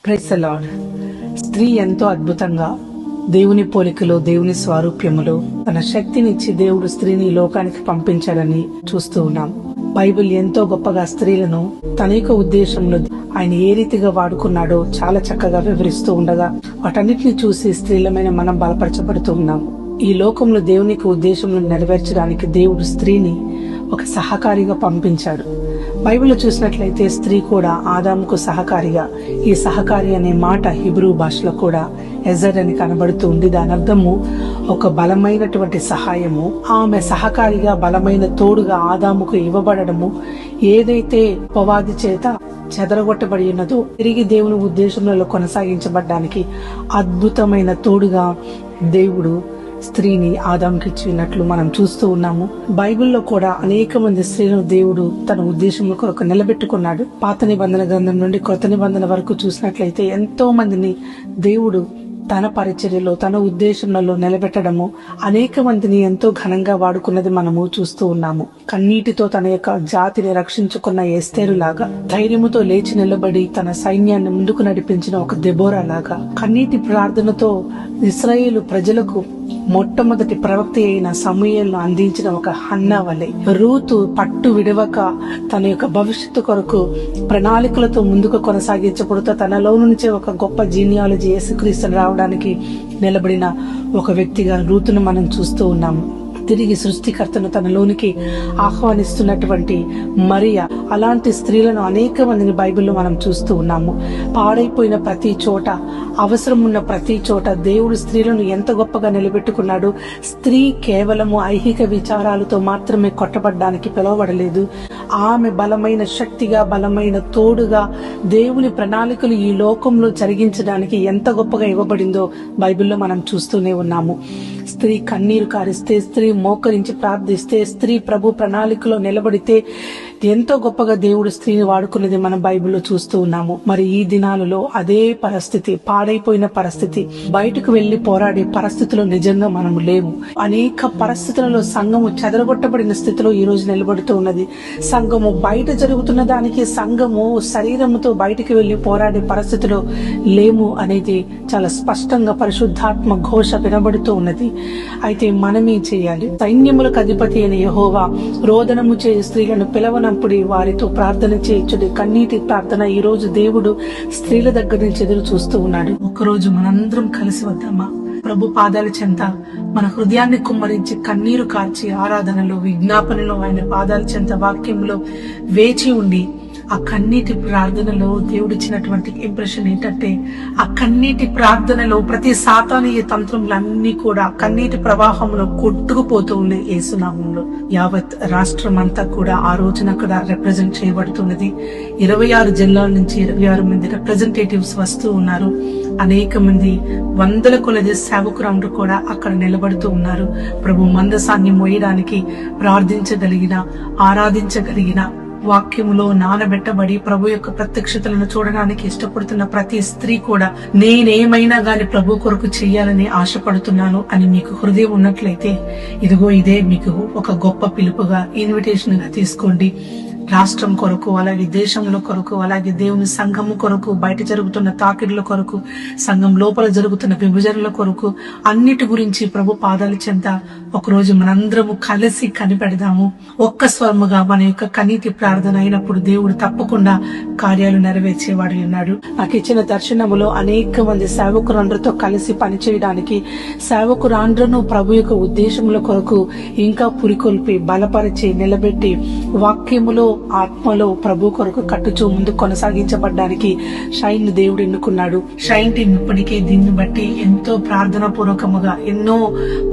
Praise the lord. స్త్రీ ఎంతో అద్భుతంగా దేవుని పోలికలో, దేవుని స్వారూప్యములో తన శక్తినిచ్చి దేవుడు స్త్రీని లోకానికి పంపించాడని చూస్తూ ఉన్నాం. బైబిల్ ఎంతో గొప్పగా స్త్రీలను తన యొక్క ఉద్దేశంలో ఆయన ఏ రీతిగా వాడుకున్నాడో చాలా చక్కగా వివరిస్తూ ఉండగా వాటన్నిటిని చూసి స్త్రీలమైన మనం బలపరచబడుతూ ఉన్నాం. ఈ లోకంలో దేవునికి ఉద్దేశంలో నెరవేర్చడానికి దేవుడు స్త్రీని ఒక సహకారిగా పంపించాడు. బైబిల్లో చూసినట్లయితే స్త్రీ కూడా ఆదాముకు సహకారిగా, ఈ సహకారి అనే మాట హిబ్రూ భాషలో కూడా ఎజర్ అని కనబడుతూ ఉంది. దాని అర్థము ఒక బలమైనటువంటి సహాయము. ఆమె సహకారిగా, బలమైన తోడుగా ఆదాముకు ఇవ్వబడము, ఏదైతే అపవాది చేత చెదరగొట్టబడి ఉన్నదో తిరిగి దేవుని ఉద్దేశంలో కొనసాగించబడ్డానికి అద్భుతమైన తోడుగా దేవుడు స్త్రీని ఆదాముకి ఇచ్చినట్లు మనం చూస్తూ ఉన్నాము. బైబిల్లో కూడా అనేక మంది స్త్రీలను దేవుడు తన ఉద్దేశంలో కొరకు నిలబెట్టుకున్నాడు. పాత నిబంధన గ్రంథం నుండి కొత్త నిబంధన వరకు చూసినట్లయితే ఎంతో మందిని దేవుడు తన పరిచర్యలో, తన ఉద్దేశంలో నిలబెట్టడము, అనేక మందిని ఎంతో ఘనంగా వాడుకున్నది మనము చూస్తూ ఉన్నాము. కన్నీటితో తన యొక్క జాతిని రక్షించుకున్న ఎస్తేరు లాగా, ధైర్యముతో లేచి నిలబడి తన సైన్యాన్ని ముందుకు నడిపించిన ఒక దెబోరా లాగా, కన్నీటి ప్రార్థనతో ఇశ్రాయేలు ప్రజలకు మొట్టమొదటి ప్రవక్త అయిన సమూయేలును అందించిన ఒక హన్నా వలె, రూతు పట్టు విడవక తన యొక్క భవిష్యత్తు కొరకు ప్రణాళికలతో ముందుకు కొనసాగించబడుతూ తనలో నుంచే ఒక గొప్ప జీనియాలజీ యేసుక్రీస్తుని రావడానికి నిలబడిన ఒక వ్యక్తిగా రూతును మనం చూస్తూ ఉన్నాము. తిరిగి సృష్టికర్తను తనలోనికి ఆహ్వానిస్తున్నటువంటి మరియ, అలాంటి స్త్రీలను అనేక మందిని బైబిల్లో మనం చూస్తూ ఉన్నాము. పాడైపోయిన ప్రతి చోట, అవసరం ఉన్న ప్రతి చోట దేవుడు స్త్రీలను ఎంత గొప్పగా నిలబెట్టుకున్నాడు. స్త్రీ కేవలము ఐహిక విచారాలతో మాత్రమే కొట్టబడ్డానికి పిలువబడలేదు. ఆమె బలమైన శక్తిగా, బలమైన తోడుగా దేవుని ప్రణాళికలు ఈ లోకంలో జరిగించడానికి ఎంత గొప్పగా ఇవ్వబడిందో బైబిల్లో మనం చూస్తూనే ఉన్నాము. స్త్రీ కన్నీరు కారిస్తే, స్త్రీ మోకరించి ప్రార్థిస్తే, స్త్రీ ప్రభు ప్రణాళికలో నిలబడితే ఎంతో గొప్పగా దేవుడు స్త్రీని వాడుకున్నది మనం బైబిల్లో చూస్తూ ఉన్నాము. మరి ఈ దినాలలో అదే పరిస్థితి, పాడైపోయిన పరిస్థితి, బయటకు వెళ్లి పోరాడే పరిస్థితిలో నిజంగా మనము లేము. అనేక పరిస్థితులలో సంఘము చెదరగొట్టబడిన స్థితిలో ఈ రోజు నిలబడుతూ ఉన్నది. సంఘము బయట జరుగుతున్న దానికి, సంఘము శరీరముతో బయటికి వెళ్లి పోరాడే పరిస్థితిలో లేము అనేది చాలా స్పష్టంగా పరిశుద్ధాత్మ ఘోష వినబడుతూ ఉన్నది. అయితే మనమేం చేయాలి? సైన్యములకు అధిపతి అయిన యెహోవా రోదనము చేయ స్త్రీలను పిలవనప్పుడు వారితో ప్రార్థన చేయించుడి. కన్నీటి ప్రార్థన ఈ రోజు దేవుడు స్త్రీల దగ్గర నుంచి ఎదురు చూస్తూ ఉన్నాడు. ఒకరోజు మనందరం కలిసి వద్దామా? ప్రభు పాదాల చెంత మన హృదయాన్ని కుమ్మరించి కన్నీరు కార్చి ఆరాధనలో, విజ్ఞాపనలో, ఆయన పాదాల చెంత వాక్యంలో వేచి ఉండి ఆ కన్నీటి ప్రార్థనలో దేవుడిచ్చినటువంటి ఇంప్రెషన్ ఏంటంటే, ఆ కన్నీటి ప్రార్థనలో ప్రతి సాతానీయ తంత్రములన్నీ కూడా కన్నీటి ప్రవాహంలో కొట్టుకుపోతూ ఉంది. యేసునామంలో యావత్ రాష్ట్రం అంతా కూడా ఆ రోజున అక్కడ రిప్రజెంట్ చేయబడుతున్నది. 26 జిల్లాల నుంచి 26 మంది రిప్రజెంటేటివ్స్ వస్తూ ఉన్నారు. అనేక మంది వందల కొలది సేవకురాండ్రు కూడా అక్కడ నిలబడుతూ ఉన్నారు. ప్రభు మందసాన్ని మోయడానికి ప్రార్థించగలిగిన, ఆరాధించగలిగిన, వాక్యములో నానబెట్టబడి ప్రభు యొక్క ప్రత్యక్షతలను చూడడానికి ఇష్టపడుతున్న ప్రతి స్త్రీ కూడా నేనేమైనా గాని ప్రభు కొరకు చెయ్యాలని ఆశపడుతున్నాను అని మీకు హృదయం ఉన్నట్లయితే ఇదిగో ఇదే మీకు ఒక గొప్ప పిలుపుగా, ఇన్విటేషన్ గా తీసుకోండి. రాష్ట్రం కొరకు, అలాగే దేశంలో కొరకు, అలాగే దేవుని సంఘము కొరకు, బయట జరుగుతున్న తాకిడుల కొరకు, సంఘం లోపల జరుగుతున్న విభజనల కొరకు, అన్నిటి గురించి ప్రభు పాదాల చెంత ఒకరోజు మనందరము కలిసి కనిపెడదాము. ఒక్క స్వరముగా మన యొక్క కన్నీటి ప్రార్థన అయినప్పుడు దేవుడు తప్పకుండా కార్యాలు నెరవేర్చేవాడు ఉన్నాడు. నాకు ఇచ్చిన దర్శనములో అనేక మంది సేవకురాండ్రతో కలిసి పనిచేయడానికి, సేవకురాండ్రను ప్రభు యొక్క ఉద్దేశముల కొరకు ఇంకా పురికొల్పి, బలపరిచి, నిలబెట్టి, వాక్యములో, ఆత్మలో ప్రభు కొరకు కట్టుచూ ముందు కొనసాగించబడ్డానికి షైన్ దేవుడు ఎన్నుకున్నాడు. షైన్ టీం ఇప్పటికే దీన్ని బట్టి ఎంతో ప్రార్థనా పూర్వకముగా, ఎన్నో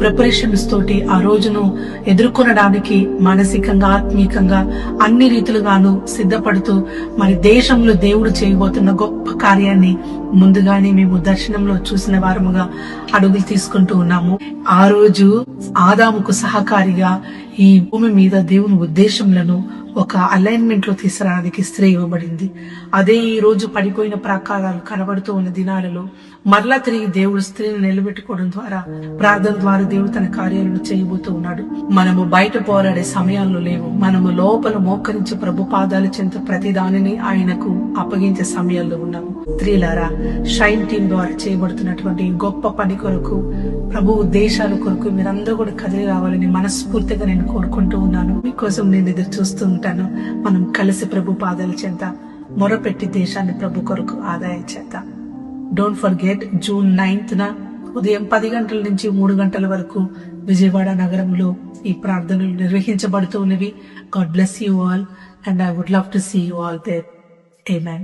ప్రిపరేషన్స్ తోటి ఆ రోజును ఎదుర్కొనడానికి మానసికంగా, ఆత్మీయంగా అన్ని రీతులుగాను సిద్ధపడుతూ మరి దేశంలో దేవుడు చేయబోతున్న గొప్ప కార్యాన్ని ముందుగానే మేము దర్శనంలో చూసిన వారముగా అడుగులు తీసుకుంటూ ఉన్నాము. ఆ రోజు ఆదాముకు సహకారిగా ఈ భూమి మీద దేవుని ఉద్దేశంలను ఒక అలైన్మెంట్ లో తీసుకురావడానికి స్త్రీ ఇవ్వబడింది. అదే ఈ రోజు పడిపోయిన ప్రాకారాలు కనబడుతూ ఉన్న దినాలలో మరలా తిరిగి దేవుడు స్త్రీని నిలబెట్టుకోవడం ద్వారా, ప్రార్థన ద్వారా దేవుడు తన కార్యాలను చేయబోతూ ఉన్నాడు. మనము బయట పోరాడే సమయాల్లో లేవు. మనము లోపల మోకరించి ప్రభు పాదాల చెంత ప్రతి దానిని ఆయనకు అప్పగించే సమయాల్లో ఉన్నాము. స్త్రీలారా, షైన్ టీం ద్వారా చేయబడుతున్నటువంటి ఈ గొప్ప పని కొరకు, ప్రభు దేశాల కొరకు మీరందరూ కూడా కదిలి రావాలని మనస్ఫూర్తిగా నేను కోరుకుంటూ ఉన్నాను. మీకోసం నేను ఎదురు చూస్తూ ఉంటాను. మనం కలిసి ప్రభు పాదాల చెంత మొరపెట్టి దేశాన్ని ప్రభు కొరకు ఆదాయం చేద్దాం. డోంట్ ఫర్గెట్, జూన్ 9th ఉదయం 10 గంటల నుంచి 3 గంటల వరకు విజయవాడ నగరంలో ఈ ప్రార్థనలు నిర్వహించబడుతూ ఉన్నవి. God bless you all, and I would love to see you all there. Amen.